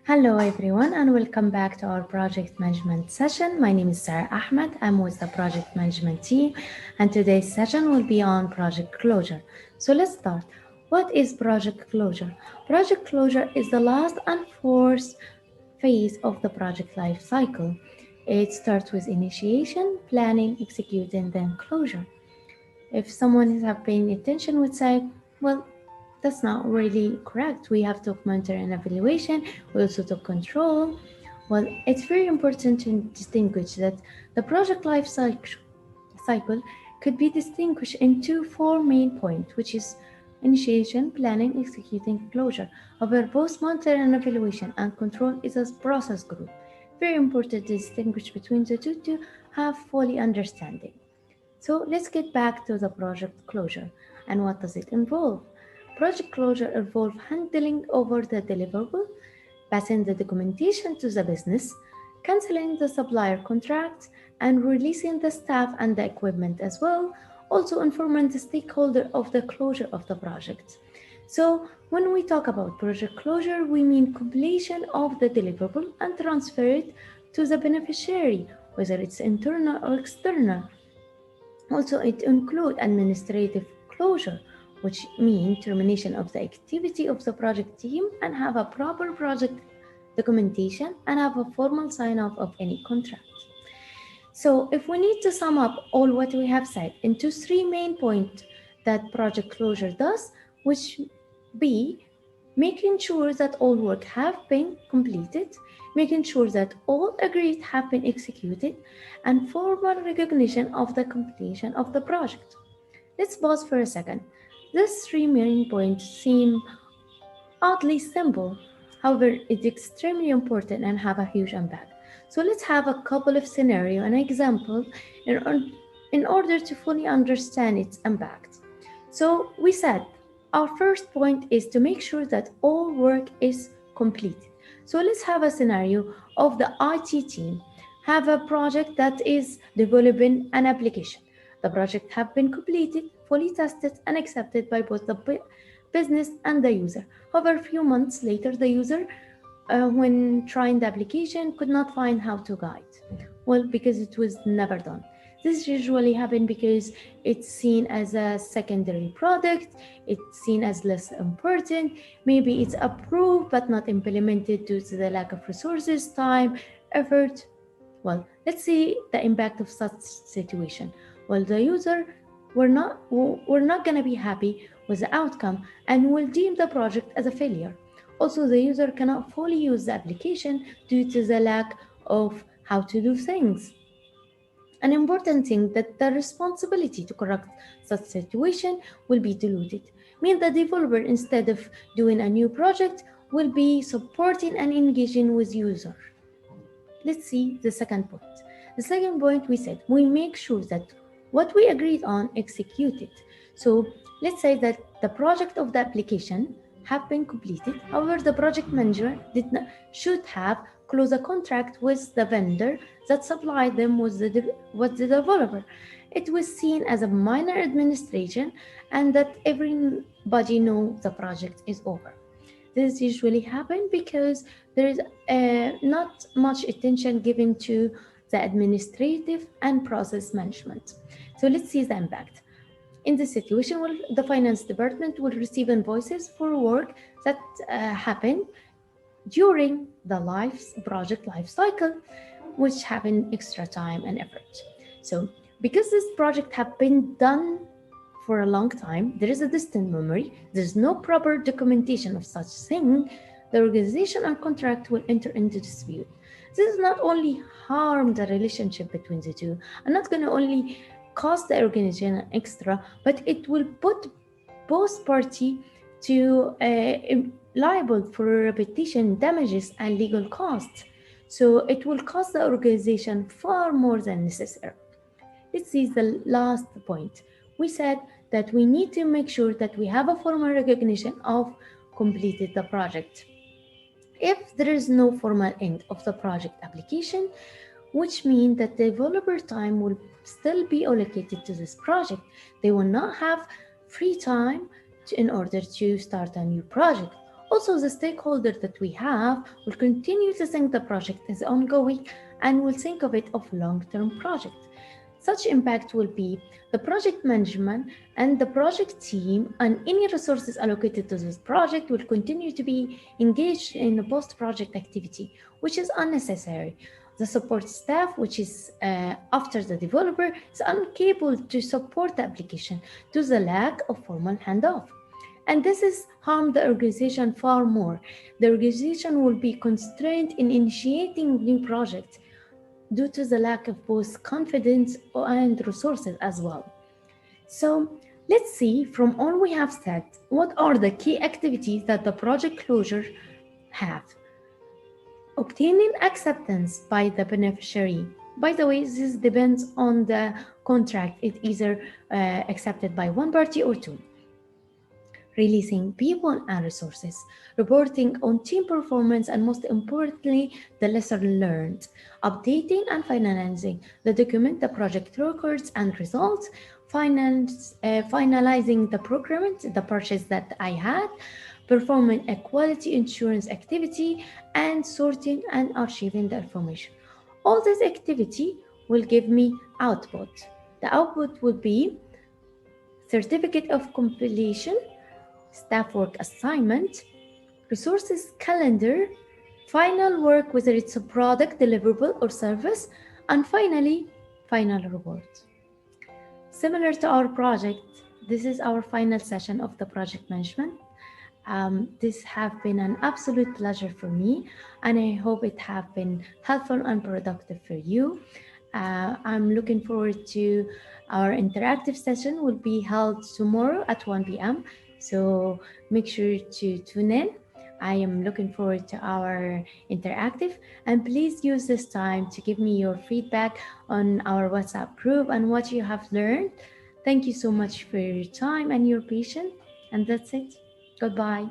Hello everyone and welcome back to our project management session. My name is Sara Ahmed. I'm with the project management team and today's session will be on project closure. So let's start. What is project closure? Project closure is the last and fourth phase of the project life cycle. It starts with initiation, planning, executing, then closure. If someone is have paying attention would say, well, that's not really correct. We have to monitor and evaluation. We also took control. Well, it's very important to distinguish that the project life cycle could be distinguished into four main points, which is initiation, planning, executing, closure. However, both monitor and evaluation and control is a process group. Very important to distinguish between the two to have fully understanding. So let's get back to the project closure and what does it involve? Project closure involves handling over the deliverable, passing the documentation to the business, canceling the supplier contracts, and releasing the staff and the equipment as well, also informing the stakeholder of the closure of the project. So when we talk about project closure, we mean completion of the deliverable and transfer it to the beneficiary, whether it's internal or external. Also, it includes administrative closure, which means termination of the activity of the project team and have a proper project documentation and have a formal sign-off of any contract. So if we need to sum up all what we have said into three main points that project closure does, which be making sure that all work have been completed, making sure that all agreed have been executed, and formal recognition of the completion of the project. Let's pause for a second. These three main points seem oddly simple, however, it's extremely important and have a huge impact. So let's have a couple of scenario and examples in order to fully understand its impact. So we said our first point is to make sure that all work is completed. So let's have a scenario of the IT team have a project that is developing an application. The project have been completed, fully tested and accepted by both the business and the user. However, a few months later, the user, when trying the application, could not find how to guide. Well, because it was never done. This usually happens because it's seen as a secondary product, it's seen as less important, maybe it's approved but not implemented due to the lack of resources, time, effort. Well, let's see the impact of such situation. Well, the user we're not gonna be happy with the outcome and will deem the project as a failure. Also, the user cannot fully use the application due to the lack of how to do things. An important thing that the responsibility to correct such situation will be diluted. Mean the developer instead of doing a new project will be supporting and engaging with user. Let's see the second point. The second point we said we make sure that what we agreed on executed. So let's say that the project of the application have been completed. However, the project manager should have closed a contract with the vendor that supplied them with the developer. It was seen as a minor administration and that everybody know the project is over. This usually happen because there is not much attention given to the administrative and process management. So let's see the impact. In this situation, the finance department will receive invoices for work that happen during the project life cycle, which happen extra time and effort. So because this project have been done for a long time, there is a distant memory, there's no proper documentation of such thing, the organization and contract will enter into dispute. This is not only harm the relationship between the two, and not going to only cost the organization extra, but it will put both party to liable for repetition damages and legal costs. So it will cost the organization far more than necessary. This is the last point. We said that we need to make sure that we have a formal recognition of completed the project. If there is no formal end of the project application, which means that developer time will still be allocated to this project, they will not have free time in order to start a new project. Also, the stakeholders that we have will continue to think the project is ongoing and will think of it of long-term project. Such impact will be the project management and the project team and any resources allocated to this project will continue to be engaged in the post-project activity, which is unnecessary. The support staff, which is after the developer, is incapable to support the application due to the lack of formal handoff. And this is harm the organization far more. The organization will be constrained in initiating new projects due to the lack of both confidence and resources as well. So let's see from all we have said, what are the key activities that the project closure have? Obtaining acceptance by the beneficiary. By the way, this depends on the contract. It either accepted by one party or two. Releasing people and resources, reporting on team performance, and most importantly, the lesson learned, updating and finalizing the document, the project records and results, finalizing the procurement, the purchase that I had, performing a quality insurance activity, and sorting and archiving the information. All this activity will give me output. The output will be certificate of completion, staff work assignment, resources calendar, final work, whether it's a product, deliverable, or service, and finally, final report. Similar to our project, this is our final session of the project management. This have been an absolute pleasure for me, and I hope it have been helpful and productive for you. I'm looking forward to our interactive session will be held tomorrow at 1 p.m. So make sure to tune in. I am looking forward to our interactive, and please use this time to give me your feedback on our WhatsApp group and what you have learned. Thank you so much for your time and your patience, and that's it. Goodbye.